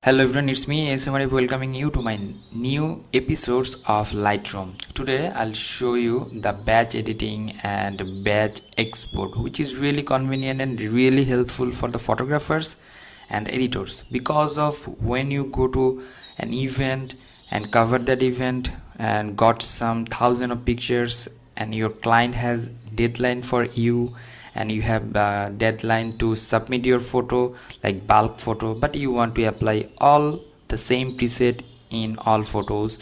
Hello everyone, it's me ASM Arif welcoming you to my new episodes of Lightroom. Today I'll show you the batch editing and batch export, which is really convenient and really helpful for the photographers and editors, because of when you go to an event and cover that event and got some thousand of pictures and your client has deadline for you and you have a deadline to submit your photo like bulk photo, but you want to apply all the same preset in all photos,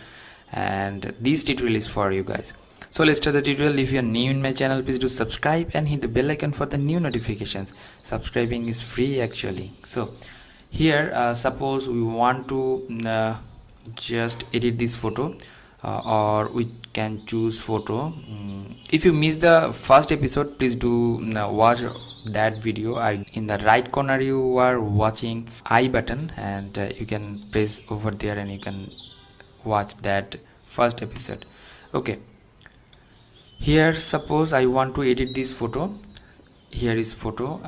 and this tutorial is for you guys. So let's start the tutorial. If you are new in my channel, please do subscribe and hit the bell icon for the new notifications. Subscribing is free actually. So here suppose we want to just edit this photo, or we can choose photo. If you miss the first episode, please do watch that video. In the right corner you are watching I button, and you can press over there and you can watch that first episode. Okay, here suppose I want to edit this photo. Here is photo,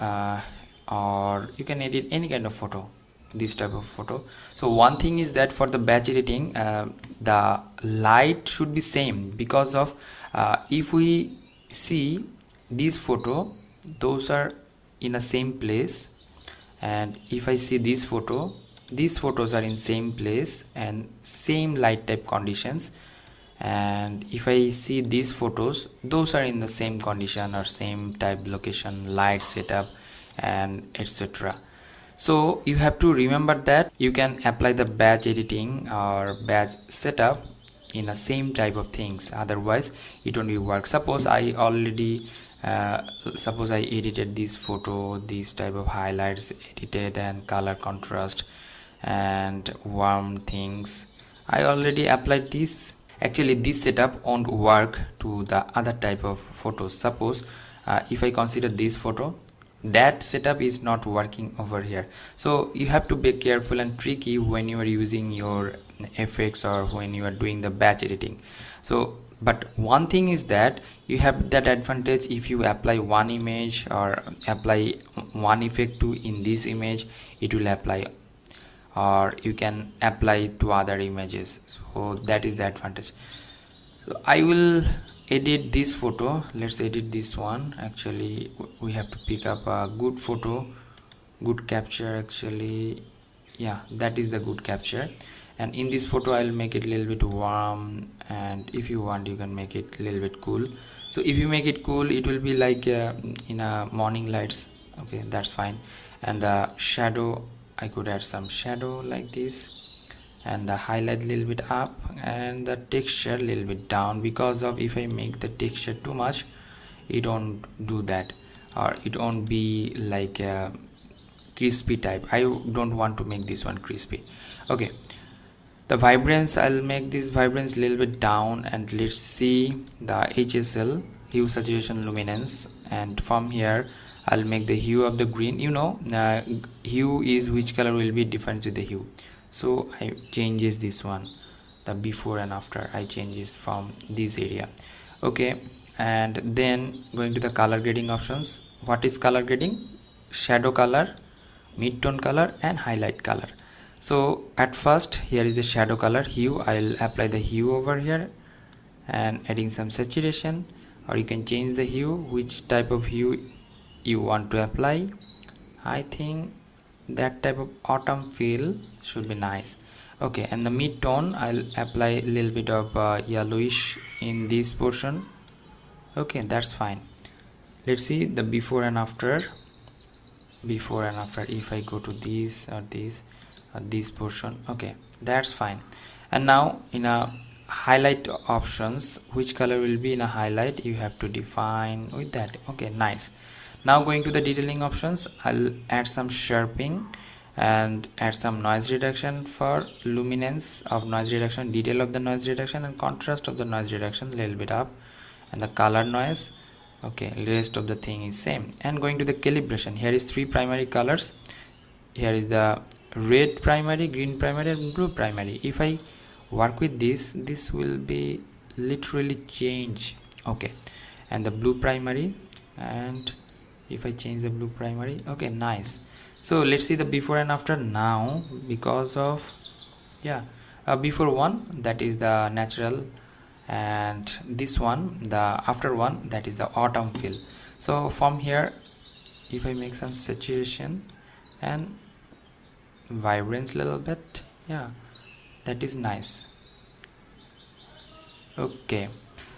or you can edit any kind of photo, this type of photo. So one thing is that for the batch editing, the light should be same, because of if we see this photo, those are in a same place, and if I see this photo, these photos are in same place and same light type conditions, and if I see these photos, those are in the same condition or same type location, light setup and etc. So you have to remember that you can apply the batch editing or batch setup in the same type of things, otherwise it won't work. Suppose I already suppose I edited this photo, these type of highlights edited and color contrast and warm things, I already applied this. Actually this setup won't work to the other type of photos. Suppose if I consider this photo, that setup is not working over here. So you have to be careful and tricky when you are using your effects or when you are doing the batch editing. So but one thing is that you have that advantage. If you apply one image or apply one effect to in this image, it will apply, or you can apply to other images. So that is the advantage. So I will edit this photo. Let's edit this one. Actually we have to pick up a good photo, good capture. Actually yeah, that is the good capture, and in this photo I'll make it a little bit warm, and if you want you can make it a little bit cool. So if you make it cool, it will be like in a morning lights. Okay, that's fine. And the shadow, I could add some shadow like this, and the highlight a little bit up and the texture a little bit down, because of if I make the texture too much, it won't do that, or it won't be like a crispy type. I don't want to make this one crispy. Okay, the vibrance, I'll make this vibrance a little bit down, and let's see the HSL, hue saturation luminance, and from here I'll make the hue of the green. You know, hue is which color will be different with the hue. So I changes this one, the before and after I changes from this area. Okay, and then going to the color grading options. What is color grading? Shadow color, mid-tone color and highlight color. So at first here is the shadow color hue. I'll apply the hue over here and adding some saturation, or you can change the hue, which type of hue you want to apply. I think that type of autumn feel should be nice. Okay, and the mid-tone I'll apply a little bit of yellowish in this portion. Okay, that's fine. Let's see the before and after. Before and after, if I go to this or this portion, okay, that's fine. And now in a highlight options, which color will be in a highlight, you have to define with that. Okay, nice. Now going to the detailing options, I'll add some sharpening and add some noise reduction for luminance of noise reduction, detail of the noise reduction and contrast of the noise reduction a little bit up, and the color noise. Okay, rest of the thing is same. And going to the calibration, here is three primary colors. Here is the red primary, green primary and blue primary. If I work with this will be literally change. Okay, and the blue primary, and if I change the blue primary, okay, nice. So let's see the before and after now. Because of before one, that is the natural, and this one, the after one, that is the autumn feel. So from here, if I make some saturation and vibrance a little bit, that is nice. Okay,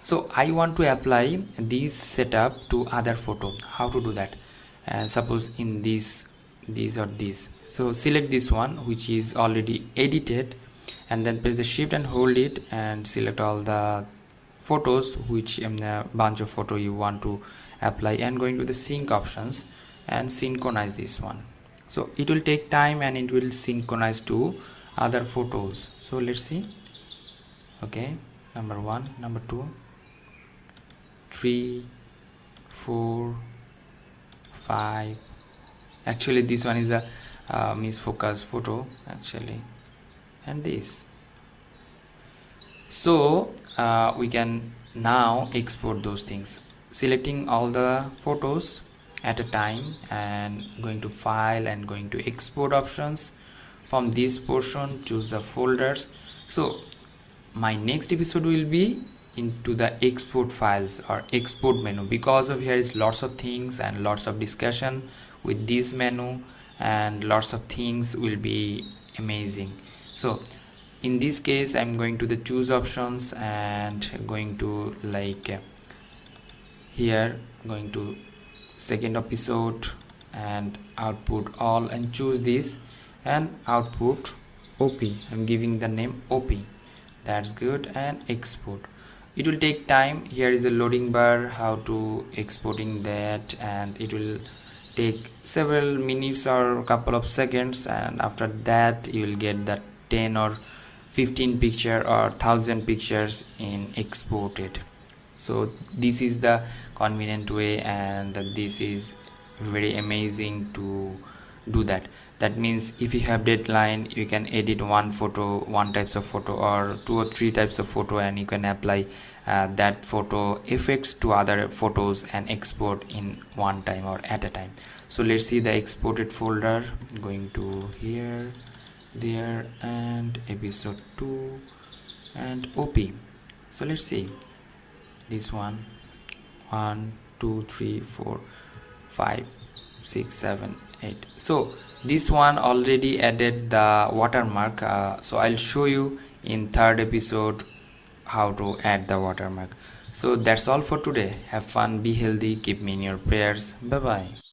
so I want to apply this setup to other photo. How to do that? And suppose in these or these, so select this one which is already edited, and then press the shift and hold it and select all the photos which a bunch of photo you want to apply, and going to the sync options and synchronize this one. So it will take time and it will synchronize to other photos. So let's see. Okay, number 1, number 2, 3, 4, 5. Actually this one is a misfocus photo actually, and this. So we can now export those things, selecting all the photos at a time and going to file and going to export options. From this portion, choose the folders. So my next episode will be into the export files or export menu, because of here is lots of things and lots of discussion with this menu, and lots of things will be amazing. So in this case I'm going to the choose options and going to here going to second episode and output all and choose this and output OP. I'm giving the name OP. That's good, and export. It will take time. Here is the loading bar, how to exporting that, and it will take several minutes or a couple of seconds, and after that you will get the 10 or 15 picture or 1000 pictures in exported. So this is the convenient way, and this is very amazing to do that. That means if you have deadline, you can edit one types of photo or 2 or 3 types of photo, and you can apply that photo effects to other photos and export in one time or at a time. So let's see the exported folder. Going to here, there, and episode 2 and OP. So let's see this one. 1 2 3 4 5 6 7 8. So this one already added the watermark, so I'll show you in third episode how to add the watermark. So that's all for today. Have fun, be healthy, keep me in your prayers. Bye bye.